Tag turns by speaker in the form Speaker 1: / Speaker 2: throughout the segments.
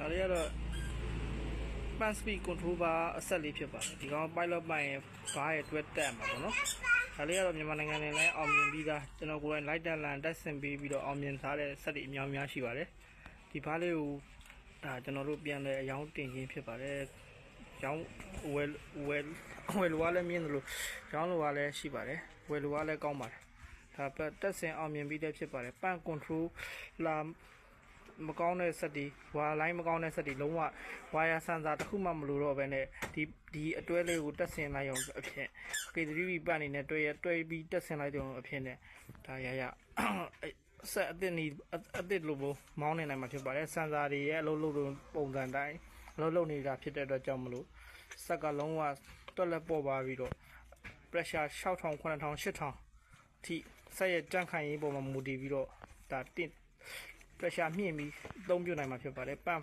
Speaker 1: ဒါလေးကတော့ pan speed control bar အဆက်လေးဖြစ်ပါတယ်ဒီကောင် pilot ပိုင်းရဲ့ဘားရဲ့တွဲတက်မှာပေါ့နော်ဒါလေးကတော့မြန်မာနိုင်ငံနဲ့လည်းအောင်မြင်ပြီးသားကျွန်တော်ကိုယ်တိုင် light တက်လန်တက်ဆင်ပေးပြီးတော့အောင်မြင်ထားတဲ့ဆက်တွေအများကြီးရှိပါတယ်ဒီဘားလေးကိုဒါကျွန်တော်တို့ပြန်လဲအယောင်းတင်ခြင်းဖြစ်ပါတယ်ရောင်းဝယ်လိုကလည်းမြင်တယ်လို့ရောင်းလိုကလည်းရှိပါတယ်ဝယ်လိုကလည်းကောင်းပါတယ်ဒါပဲတက်ဆင်အောင်မြင်ပြီးတဲ့ဖြစ်ပါတယ် pan control လာမကောင်းတဲ့ဆက်တွေဝါလိုင်းမကောင်းတဲ့ဆက်တွေလုံးဝဝါယာဆန်စာတစ်ခုမှမလိုတော့ဘဲနဲ့ဒီအတွဲလေးကိုတက်ဆင်လိုက်အောင်အဖြစ် K3B ပတ်အနေနဲ့တွဲပြီးတက်ဆင်လိုက်အောင်အဖြစ်နဲ့ဒါရဆက်အသစ်လိုမောင်းနေနိုင်မှာဖြစ်ပါတယ်ဆန်စာတွေရဲ့အလုံးလုံးပုံစံတိုင်းအလုံးလုံးနေတာဖြစ်တဲ့အတွက်ကြောင့်မလို့ဆက်ကလုံးဝတွက်လက်ပေါ်ပါပြီးတော့ pressure 6000 9000 8000အထိဆက်ရဲ့ကြန့်ခိုင်ရေးပေါ်မှာမူတည်ပြီးတော့ဒါတစ် pressure မြင့်ပြီးအသုံးပြုနိုင်မှာဖြစ်ပါတယ် pan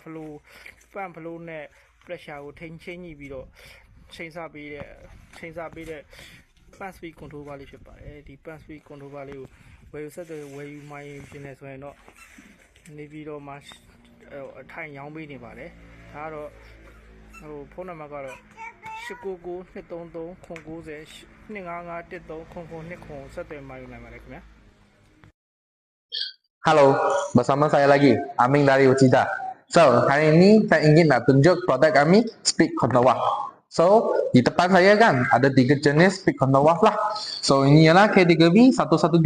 Speaker 1: flow နဲ့ pressure ကိုထိန်းညှိပြီးတော့ချိန်ဆပေးတဲ့ pan speed control bar လေးဖြစ်ပါတယ်ဒီ pan speed control bar လေးကိုဝယ်ယူဆက်တဲ့ဝယ်ယူမှရှင်နေဆိုရင်တော့နေပြီးတော့မှအထိုင်ရောင်းပေးနေပါတယ်ဒါကတော့ဖုန်းနံပါတ်ကတော့899-233-90-255-13-00-29 ဆက်သွယ်မှယူနိုင်ပါတယ်ခင်ဗျာ
Speaker 2: Halo, bersama saya lagi, Aming dari Uchida. So, hari ini saya ingin nak tunjuk produk kami, speed control valve. So, di depan saya kan ada 3 jenis speed control valve lah. So, ini ialah K3B 112,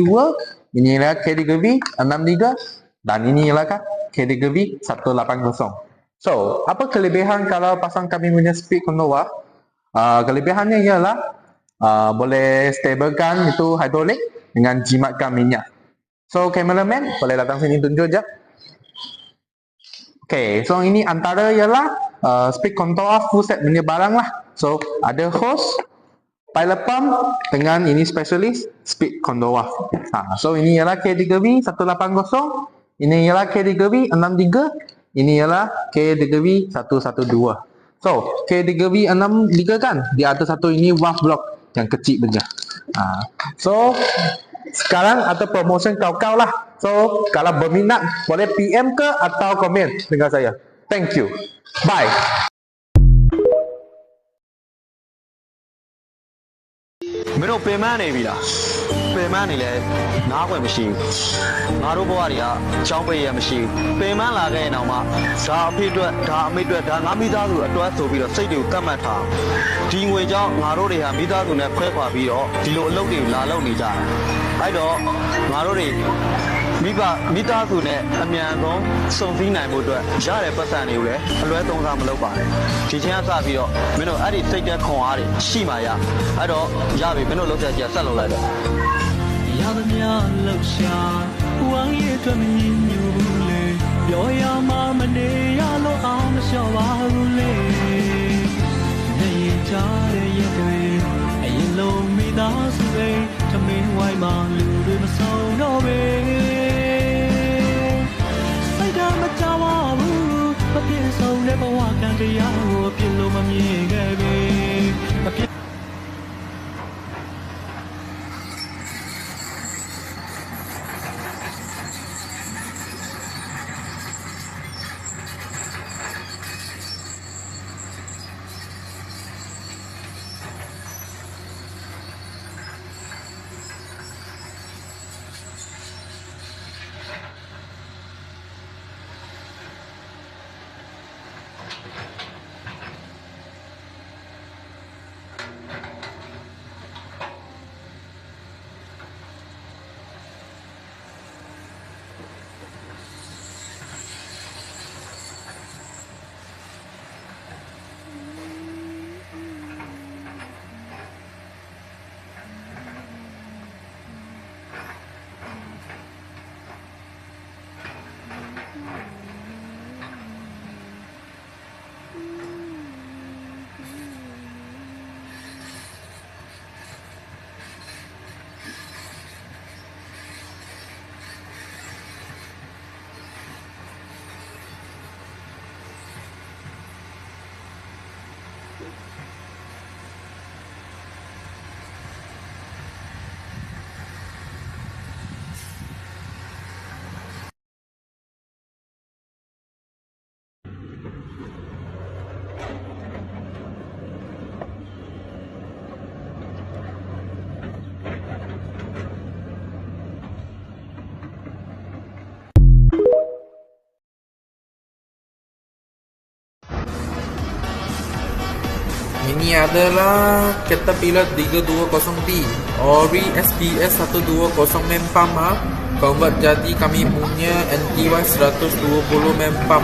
Speaker 2: ini ialah K3B 63, dan ini ialah K3B 180. So, apa kelebihan kalau pasang kami punya speed control valve? Kelebihannya ialah boleh stablekan itu hidrolik dengan jimatkan minyak. So, cameraman boleh datang sini tunjuk je. Okay, so ini antara ialah speed control full set punya barang lah. So, ada hose, pilot pump dengan ini specialist speed control valve. So, ini ialah K3B 180, ini ialah K3B 63, ini ialah K3B 112. So, K3B 63 kan, dia ada satu ini valve block yang kecil punya. So, sekarang ada promotion kau-kau lah. So, kalau berminat boleh PM ke atau komen dengan saya. Thank you. Bye.
Speaker 3: မင်းတို့ပင်မနေပြီလားပင်မနေလဲနားခွင့်မရှိဘူးငါတို့ဘဝတွေကကြောင်းပိတ်ရမရှိဘူးပင်မလာခဲ့ရင်တော့မှဒါအဖေအတွက်ဒါအမေအတွက်ဒါငါမိသားစုအတွက်ဆိုပြီးတော့စိတ်တွေကိုကတ်မှတ်ထားဒီငွေကြောင့်ငါတို့တွေဟာမိသားစုနဲ့ခွဲခွာပြီးတော့ဒီလိုအလုပ်တွေလာလုပ်နေကြတယ်အဲ့တော့ငါတို့တွေမိသားစုနဲ့အမြန်ဆုံးစုံစည်းနိုင်မှုအတွက်ရတဲ့ပတ်စံတွေကိုလည်းအလွဲသုံးစားမလုပ်ပါနဲ့ဒီချင်းကစပြီးတော့မင်းတို့အဲ့ဒီစိတ်သက်ခွန်အားတွေရှိမှရအဲ့တော့ရပြီမင်းတို့လောက်ချက်ဆက်လုပ်လိုက်တော့ရသမျှလောက်ရှာဝမ်းရည်အတွက်မင်းညူဘူးလေပြောရမှမနေရလို့အောင်မလျှော့ပါဘူးလေနေကြတဲ့ရဲ့တွေအရင်လုံးမိသားစုတွေတမင်းဝိုင်းမှာလူတွေမဆုံးတော့ပဲမကြပါဘူးမပြည့်စုံတဲ့ဘဝကံတရားကိုအပြည့်လို့မမြင်ခဲ့ပေမပြည့်
Speaker 4: Ini adalah Caterpillar 320T Ori SBS 120 mempam convert jadi kami punya NTY 120 mempam.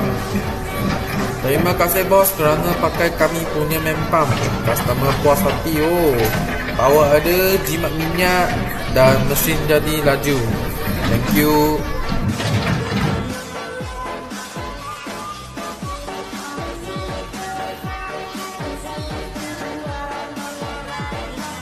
Speaker 4: Terima kasih bos kerana pakai kami punya mempam. Customer puas hati power ada, jimat minyak dan mesin jadi laju. Thank you.